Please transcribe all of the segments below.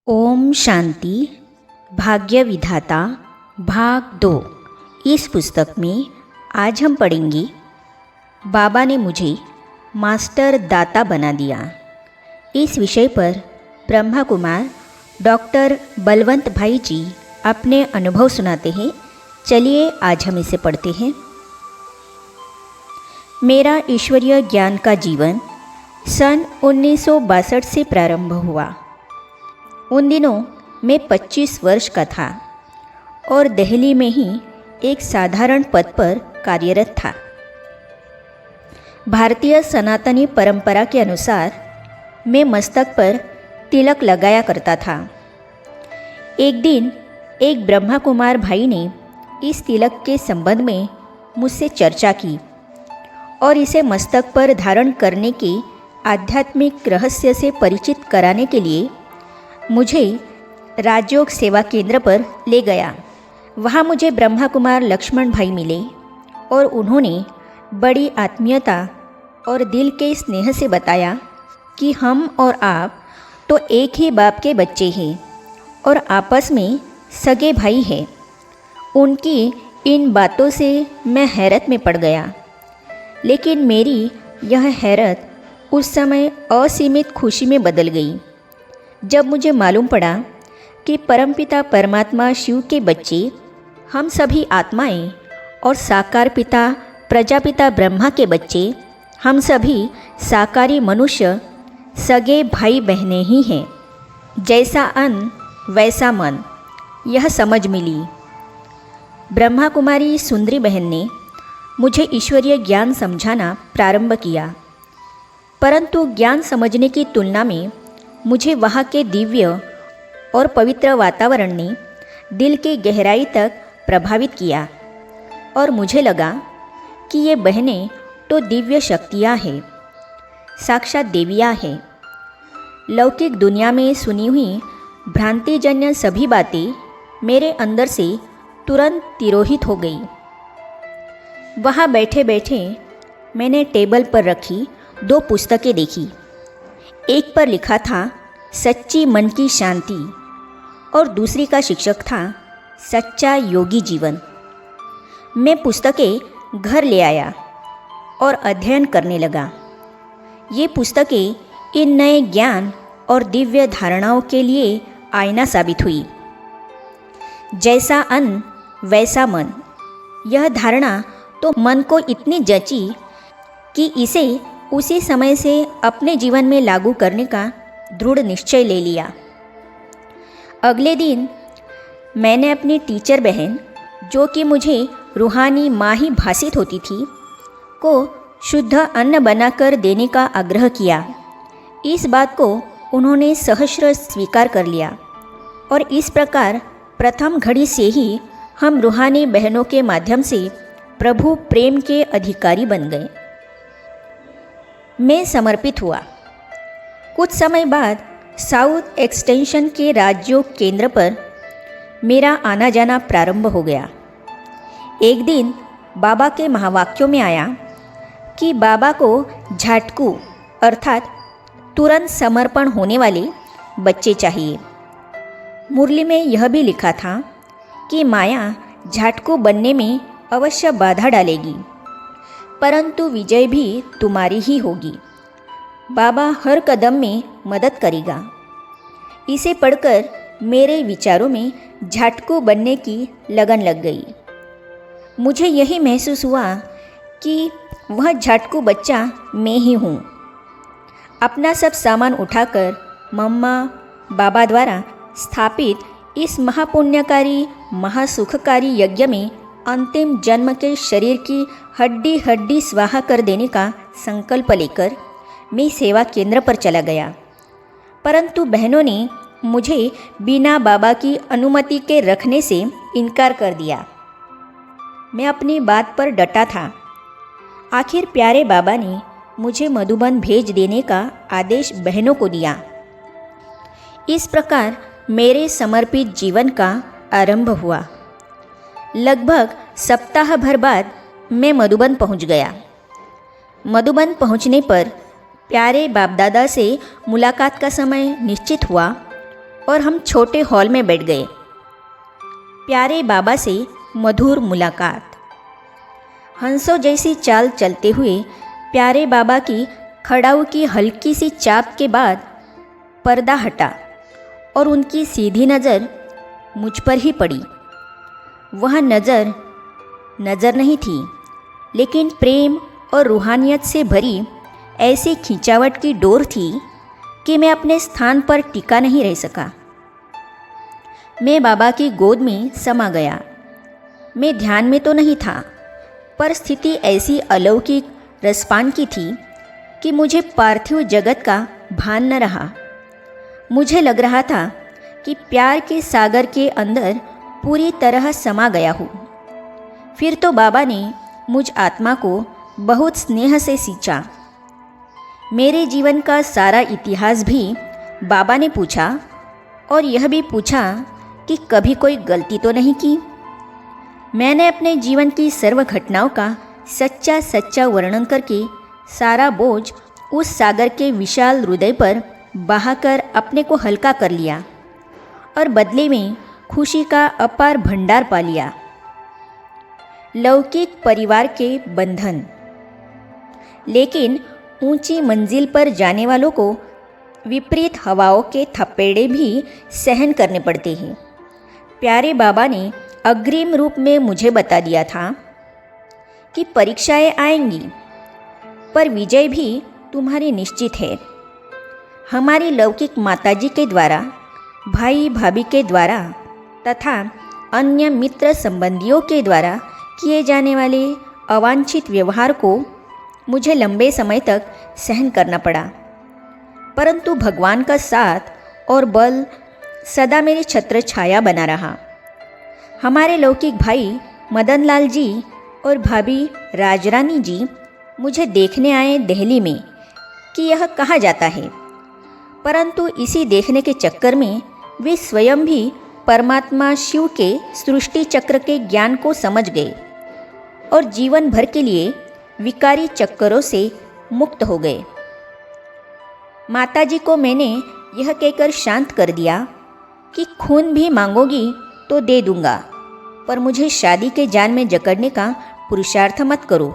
ओम शांति भाग्य विधाता भाग 2। इस पुस्तक में आज हम पढ़ेंगे बाबा ने मुझे मास्टर दाता बना दिया। इस विषय पर ब्रह्मा कुमार डॉक्टर बलवंत भाई जी अपने अनुभव सुनाते हैं। चलिए आज हम इसे पढ़ते हैं। मेरा ईश्वरीय ज्ञान का जीवन सन 1962 से प्रारंभ हुआ। उन दिनों मैं 25 वर्ष का था और दिल्ली में ही एक साधारण पद पर कार्यरत था। भारतीय सनातनी परंपरा के अनुसार मैं मस्तक पर तिलक लगाया करता था। एक दिन एक ब्रह्मा कुमार भाई ने इस तिलक के संबंध में मुझसे चर्चा की और इसे मस्तक पर धारण करने के आध्यात्मिक रहस्य से परिचित कराने के लिए मुझे राजयोग सेवा केंद्र पर ले गया। वहाँ मुझे ब्रह्मा कुमार लक्ष्मण भाई मिले और उन्होंने बड़ी आत्मीयता और दिल के स्नेह से बताया कि हम और आप तो एक ही बाप के बच्चे हैं और आपस में सगे भाई हैं। उनकी इन बातों से मैं हैरत में पड़ गया, लेकिन मेरी यह हैरत उस समय असीमित खुशी में बदल गई जब मुझे मालूम पड़ा कि परमपिता परमात्मा शिव के बच्चे हम सभी आत्माएं और साकार पिता प्रजापिता ब्रह्मा के बच्चे हम सभी साकारी मनुष्य सगे भाई बहनें ही हैं। जैसा अन्न वैसा मन, यह समझ मिली। ब्रह्मा कुमारी सुंदरी बहन ने मुझे ईश्वरीय ज्ञान समझाना प्रारंभ किया, परंतु ज्ञान समझने की तुलना में मुझे वहाँ के दिव्य और पवित्र वातावरण ने दिल की गहराई तक प्रभावित किया और मुझे लगा कि ये बहनें तो दिव्य शक्तियाँ हैं, साक्षात देवियाँ हैं। लौकिक दुनिया में सुनी हुई भ्रांतिजन्य सभी बातें मेरे अंदर से तुरंत तिरोहित हो गई। वहाँ बैठे बैठे मैंने टेबल पर रखी 2 पुस्तकें देखी। एक पर लिखा था सच्ची मन की शांति और दूसरी का शीर्षक था सच्चा योगी जीवन। मैं पुस्तकें घर ले आया और अध्ययन करने लगा। ये पुस्तकें इन नए ज्ञान और दिव्य धारणाओं के लिए आईना साबित हुई। जैसा अन्न वैसा मन, यह धारणा तो मन को इतनी जची कि इसे उसी समय से अपने जीवन में लागू करने का दृढ़ निश्चय ले लिया। अगले दिन मैंने अपनी टीचर बहन, जो कि मुझे रूहानी माँ ही भासित होती थी, को शुद्ध अन्न बनाकर देने का आग्रह किया। इस बात को उन्होंने सहर्ष स्वीकार कर लिया और इस प्रकार प्रथम घड़ी से ही हम रूहानी बहनों के माध्यम से प्रभु प्रेम के अधिकारी बन गए। मैं समर्पित हुआ। कुछ समय बाद साउथ एक्सटेंशन के राजयोग केंद्र पर मेरा आना जाना प्रारंभ हो गया। एक दिन बाबा के महावाक्यों में आया कि बाबा को झाटकू अर्थात तुरंत समर्पण होने वाले बच्चे चाहिए। मुरली में यह भी लिखा था कि माया झाटकू बनने में अवश्य बाधा डालेगी, परंतु विजय भी तुम्हारी ही होगी। बाबा हर कदम में मदद करेगा। इसे पढ़कर मेरे विचारों में झाटकू बनने की लगन लग गई। मुझे यही महसूस हुआ कि वह झाटकू बच्चा मैं ही हूँ। अपना सब सामान उठाकर मम्मा बाबा द्वारा स्थापित इस महापुण्यकारी महासुखकारी यज्ञ में अंतिम जन्म के शरीर की हड्डी हड्डी स्वाहा कर देने का संकल्प लेकर मैं सेवा केंद्र पर चला गया, परंतु बहनों ने मुझे बिना बाबा की अनुमति के रखने से इनकार कर दिया। मैं अपनी बात पर डटा था। आखिर प्यारे बाबा ने मुझे मधुबन भेज देने का आदेश बहनों को दिया। इस प्रकार मेरे समर्पित जीवन का आरंभ हुआ। लगभग सप्ताह भर बाद मैं मधुबन पहुंच गया। मधुबन पहुंचने पर प्यारे बाप दादा से मुलाकात का समय निश्चित हुआ और हम छोटे हॉल में बैठ गए। प्यारे बाबा से मधुर मुलाकात। हंसों जैसी चाल चलते हुए प्यारे बाबा की खड़ाऊ की हल्की सी चाप के बाद पर्दा हटा और उनकी सीधी नज़र मुझ पर ही पड़ी। वह नज़र नहीं थी, लेकिन प्रेम और रूहानियत से भरी ऐसी खिंचावट की डोर थी कि मैं अपने स्थान पर टिका नहीं रह सका। मैं बाबा की गोद में समा गया। मैं ध्यान में तो नहीं था, पर स्थिति ऐसी अलौकिक रसपान की थी कि मुझे पार्थिव जगत का भान न रहा। मुझे लग रहा था कि प्यार के सागर के अंदर पूरी तरह समा गया हूँ। फिर तो बाबा ने मुझ आत्मा को बहुत स्नेह से सींचा। मेरे जीवन का सारा इतिहास भी बाबा ने पूछा और यह भी पूछा कि कभी कोई गलती तो नहीं की। मैंने अपने जीवन की सर्व घटनाओं का सच्चा वर्णन करके सारा बोझ उस सागर के विशाल हृदय पर बहाकर अपने को हल्का कर लिया और बदले में खुशी का अपार भंडार पा लिया। लौकिक परिवार के बंधन। लेकिन ऊंची मंजिल पर जाने वालों को विपरीत हवाओं के थपेड़े भी सहन करने पड़ते हैं। प्यारे बाबा ने अग्रिम रूप में मुझे बता दिया था कि परीक्षाएं आएंगी, पर विजय भी तुम्हारी निश्चित है। हमारी लौकिक माताजी के द्वारा, भाई भाभी के द्वारा तथा अन्य मित्र संबंधियों के द्वारा किए जाने वाले अवांछित व्यवहार को मुझे लंबे समय तक सहन करना पड़ा, परंतु भगवान का साथ और बल सदा मेरी छत्र छाया बना रहा। हमारे लौकिक भाई मदन लाल जी और भाभी राजरानी जी मुझे देखने आए दिल्ली में कि यह कहाँ जाता है, परंतु इसी देखने के चक्कर में वे स्वयं भी परमात्मा शिव के सृष्टि चक्र के ज्ञान को समझ गए और जीवन भर के लिए विकारी चक्करों से मुक्त हो गए। माताजी को मैंने यह कहकर शांत कर दिया कि खून भी मांगोगी तो दे दूंगा, पर मुझे शादी के जान में जकड़ने का पुरुषार्थ मत करो।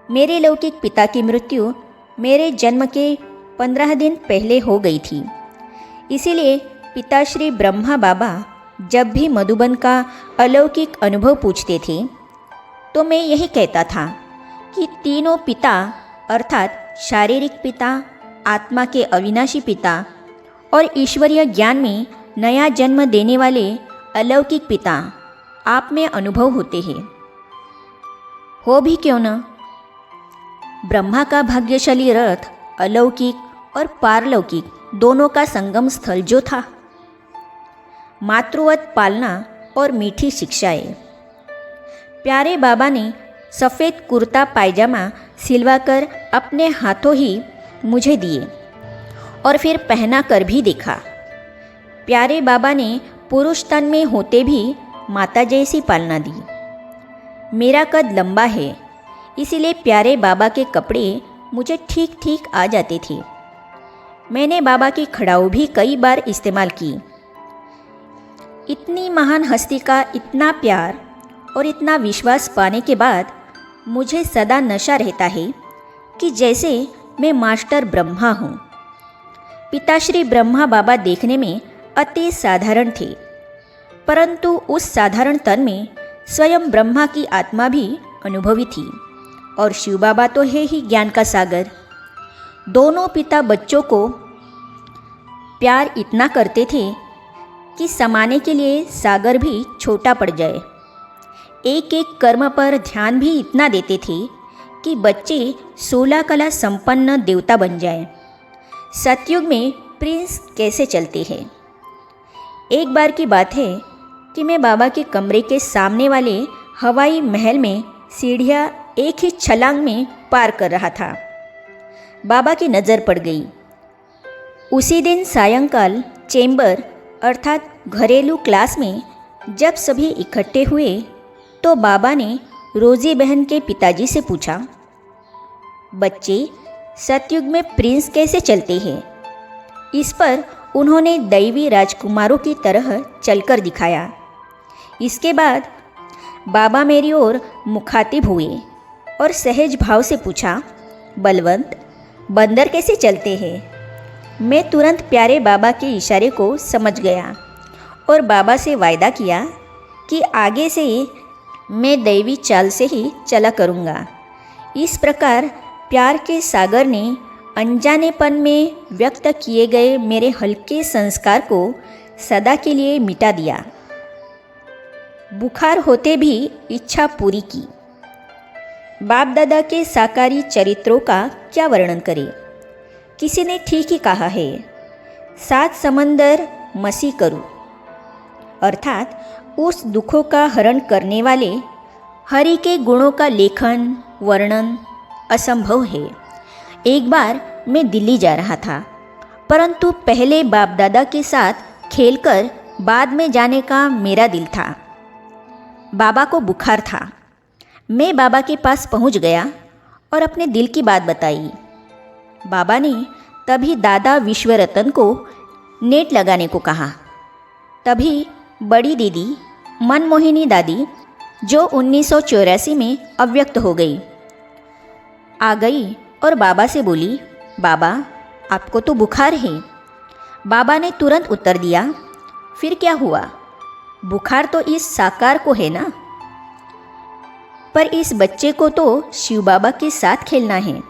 मेरे लौकिक पिता की मृत्यु मेरे जन्म के 15 दिन पहले हो गई थी। इसीलिए पिताश्री ब्रह्मा बाबा जब भी मधुबन का अलौकिक अनुभव पूछते थे तो मैं यही कहता था कि तीनों पिता अर्थात शारीरिक पिता, आत्मा के अविनाशी पिता और ईश्वरीय ज्ञान में नया जन्म देने वाले अलौकिक पिता आप में अनुभव होते हैं। हो भी क्यों न। ब्रह्मा का भाग्यशाली रथ अलौकिक और पारलौकिक दोनों का संगम स्थल जो था। मातृवत पालना और मीठी शिक्षाएं। प्यारे बाबा ने सफ़ेद कुर्ता पायजामा सिलवाकर अपने हाथों ही मुझे दिए और फिर पहना कर भी देखा। प्यारे बाबा ने पुरुष तन में होते भी माता जैसी पालना दी। मेरा कद लंबा है, इसीलिए प्यारे बाबा के कपड़े मुझे ठीक ठीक आ जाते थे। मैंने बाबा की खड़ाऊ भी कई बार इस्तेमाल की। इतनी महान हस्ती का इतना प्यार और इतना विश्वास पाने के बाद मुझे सदा नशा रहता है कि जैसे मैं मास्टर ब्रह्मा हूँ। पिताश्री ब्रह्मा बाबा देखने में अति साधारण थे, परंतु उस साधारण तन में स्वयं ब्रह्मा की आत्मा भी अनुभवी थी और शिव बाबा तो है ही ज्ञान का सागर। दोनों पिता बच्चों को प्यार इतना करते थे कि समाने के लिए सागर भी छोटा पड़ जाए। एक एक कर्म पर ध्यान भी इतना देते थे कि बच्चे 16 कला संपन्न देवता बन जाएं। सतयुग में प्रिंस कैसे चलते हैं। एक बार की बात है कि मैं बाबा के कमरे के सामने वाले हवाई महल में सीढ़ियाँ एक ही छलांग में पार कर रहा था। बाबा की नज़र पड़ गई। उसी दिन सायंकाल चेंबर अर्थात घरेलू क्लास में जब सभी इकट्ठे हुए तो बाबा ने रोजी बहन के पिताजी से पूछा, बच्चे सतयुग में प्रिंस कैसे चलते हैं। इस पर उन्होंने दैवी राजकुमारों की तरह चलकर दिखाया। इसके बाद बाबा मेरी ओर मुखातिब हुए और सहज भाव से पूछा, बलवंत, बंदर कैसे चलते हैं? मैं तुरंत प्यारे बाबा के इशारे को समझ गया और बाबा से वायदा किया कि आगे से मैं दैवी चाल से ही चला करूँगा। इस प्रकार प्यार के सागर ने अनजानेपन में व्यक्त किए गए मेरे हल्के संस्कार को सदा के लिए मिटा दिया। बुखार होते भी इच्छा पूरी की। बाप दादा के साकारी चरित्रों का क्या वर्णन करें? किसी ने ठीक ही कहा है, 7 समंदर मसी करूँ, अर्थात उस दुखों का हरण करने वाले हरि के गुणों का लेखन वर्णन असंभव है। एक बार मैं दिल्ली जा रहा था, परंतु पहले बाप दादा के साथ खेलकर बाद में जाने का मेरा दिल था। बाबा को बुखार था। मैं बाबा के पास पहुंच गया और अपने दिल की बात बताई। बाबा ने तभी दादा विश्वरतन को नेट लगाने को कहा। तभी बड़ी दीदी मनमोहिनी दादी, जो 1984 में अव्यक्त हो गई, आ गई और बाबा से बोली, बाबा आपको तो बुखार है। बाबा ने तुरंत उत्तर दिया, फिर क्या हुआ? बुखार तो इस साकार को है ना, पर इस बच्चे को तो शिव बाबा के साथ खेलना है।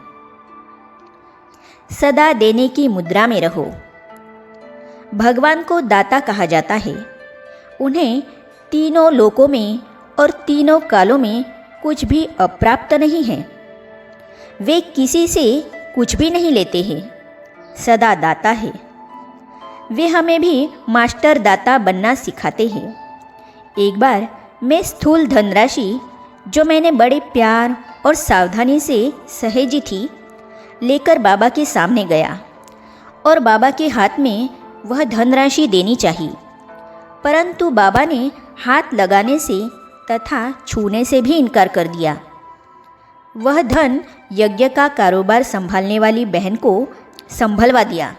सदा देने की मुद्रा में रहो। भगवान को दाता कहा जाता है। उन्हें तीनों लोकों में और तीनों कालों में कुछ भी अप्राप्त नहीं है। वे किसी से कुछ भी नहीं लेते हैं, सदा दाता है। वे हमें भी मास्टर दाता बनना सिखाते हैं। एक बार मैं स्थूल धनराशि, जो मैंने बड़े प्यार और सावधानी से सहेजी थी, लेकर बाबा के सामने गया और बाबा के हाथ में वह धनराशि देनी चाहिए, परंतु बाबा ने हाथ लगाने से तथा छूने से भी इनकार कर दिया। वह धन यज्ञ का कारोबार संभालने वाली बहन को संभलवा दिया।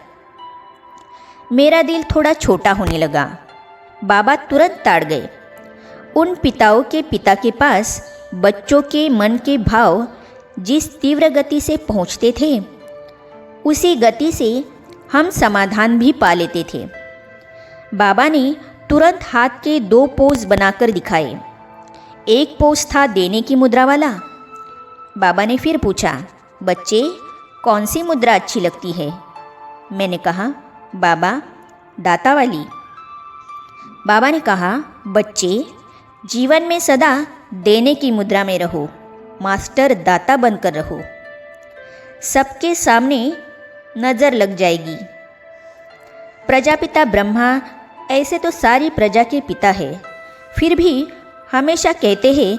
मेरा दिल थोड़ा छोटा होने लगा। बाबा तुरंत ताड़ गए। उन पिताओं के पिता के पास बच्चों के मन के भाव जिस तीव्र गति से पहुँचते थे, उसी गति से हम समाधान भी पा लेते थे। बाबा ने तुरंत हाथ के 2 पोज बनाकर दिखाए। एक पोज था देने की मुद्रा वाला। बाबा ने फिर पूछा, बच्चे कौन सी मुद्रा अच्छी लगती है? मैंने कहा, बाबा दाता वाली। बाबा ने कहा, बच्चे जीवन में सदा देने की मुद्रा में रहो, मास्टर दाता बनकर रहो। सबके सामने नज़र लग जाएगी। प्रजापिता ब्रह्मा ऐसे तो सारी प्रजा के पिता है, फिर भी हमेशा कहते हैं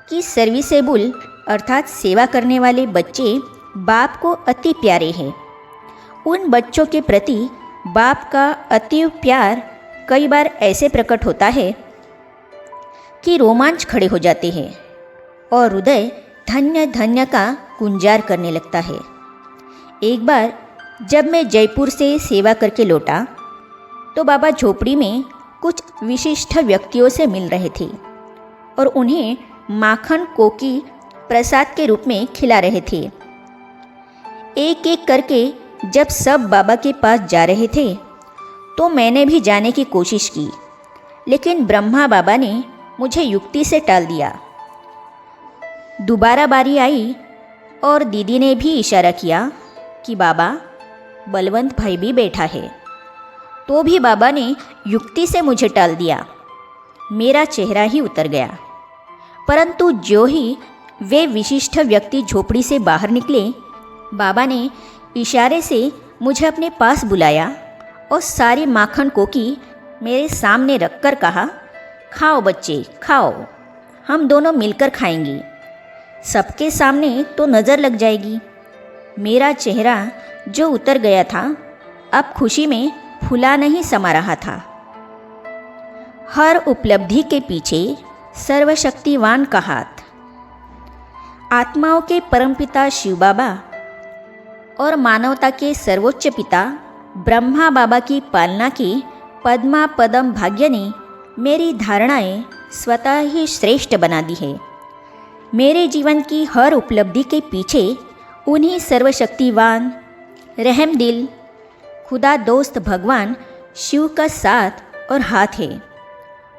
कि सर्विसेबल अर्थात सेवा करने वाले बच्चे बाप को अति प्यारे हैं। उन बच्चों के प्रति बाप का अति प्यार कई बार ऐसे प्रकट होता है कि रोमांच खड़े हो जाते हैं और हृदय धन्य धन्य का गुंजार करने लगता है। एक बार जब मैं जयपुर से सेवा करके लौटा तो बाबा झोपड़ी में कुछ विशिष्ट व्यक्तियों से मिल रहे थे और उन्हें माखन कोकी प्रसाद के रूप में खिला रहे थे। एक एक करके जब सब बाबा के पास जा रहे थे तो मैंने भी जाने की कोशिश की, लेकिन ब्रह्मा बाबा ने मुझे युक्ति से टाल दिया। दोबारा बारी आई और दीदी ने भी इशारा किया कि बाबा बलवंत भाई भी बैठा है, तो भी बाबा ने युक्ति से मुझे टाल दिया। मेरा चेहरा ही उतर गया। परंतु जो ही वे विशिष्ट व्यक्ति झोपड़ी से बाहर निकले, बाबा ने इशारे से मुझे अपने पास बुलाया और सारी माखन कोकी मेरे सामने रखकर कहा, खाओ बच्चे खाओ, हम दोनों मिलकर खाएंगे। सबके सामने तो नज़र लग जाएगी। मेरा चेहरा जो उतर गया था अब खुशी में फूला नहीं समा रहा था। हर उपलब्धि के पीछे सर्वशक्तिवान का हाथ। आत्माओं के परमपिता शिव बाबा और मानवता के सर्वोच्च पिता ब्रह्मा बाबा की पालना की पद्मा पदम भाग्य ने मेरी धारणाएं स्वतः ही श्रेष्ठ बना दी है। मेरे जीवन की हर उपलब्धि के पीछे उन्हीं सर्वशक्तिवान, रहमदिल, खुदा दोस्त भगवान शिव का साथ और हाथ है।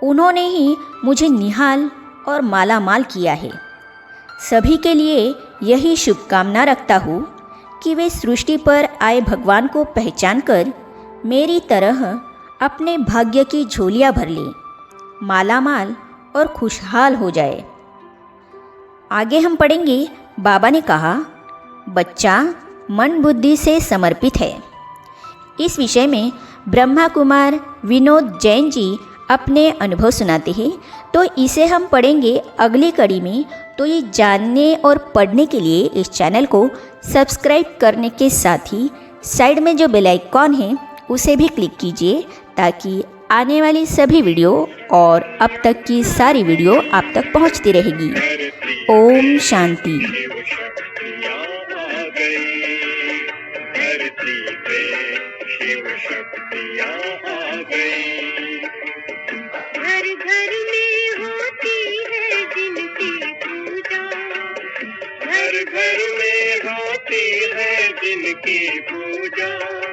उन्होंने ही मुझे निहाल और मालामाल किया है। सभी के लिए यही शुभकामना रखता हूँ कि वे सृष्टि पर आए भगवान को पहचान कर मेरी तरह अपने भाग्य की झोलियाँ भर ले, मालामाल और खुशहाल हो जाए। आगे हम पढ़ेंगे। बाबा ने कहा, बच्चा मन बुद्धि से समर्पित है। इस विषय में ब्रह्मा कुमार विनोद जैन जी अपने अनुभव सुनाते हैं, तो इसे हम पढ़ेंगे अगली कड़ी में। तो ये जानने और पढ़ने के लिए इस चैनल को सब्सक्राइब करने के साथ ही साइड में जो बेल आइकॉन है उसे भी क्लिक कीजिए, ताकि आने वाली सभी वीडियो और अब तक की सारी वीडियो आप तक पहुंचती रहेगी। ओम शांति। घर घर में होती है जिनकी पूजा, घर घर में होती है जिनकी पूजा।